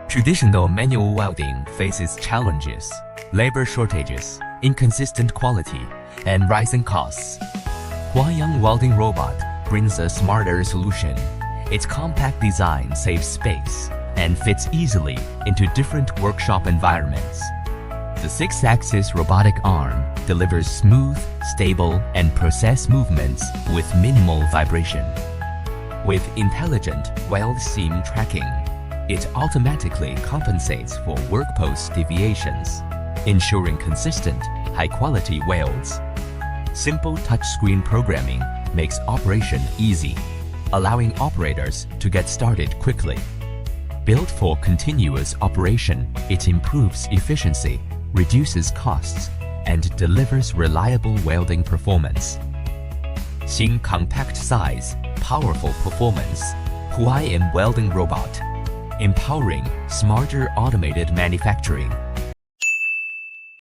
Traditional manual welding faces challenges, labor shortages, inconsistent quality, and rising costs. Huayan Welding Robot brings a smarter solution. Its compact design saves space and fits easily into different workshop environments. The 6-axis robotic arm delivers smooth, stable, and precise movements with minimal vibration. With intelligent weld seam tracking, it automatically compensates for work post deviations, ensuring consistent, high-quality welds. Simple touchscreen programming makes operation easy, allowing operators to get started quickly. Built for continuous operation, it improves efficiency, reduces costs, and delivers reliable welding performance. Thin compact size, powerful performance. Huayan Welding Robot, empowering smarter automated manufacturing.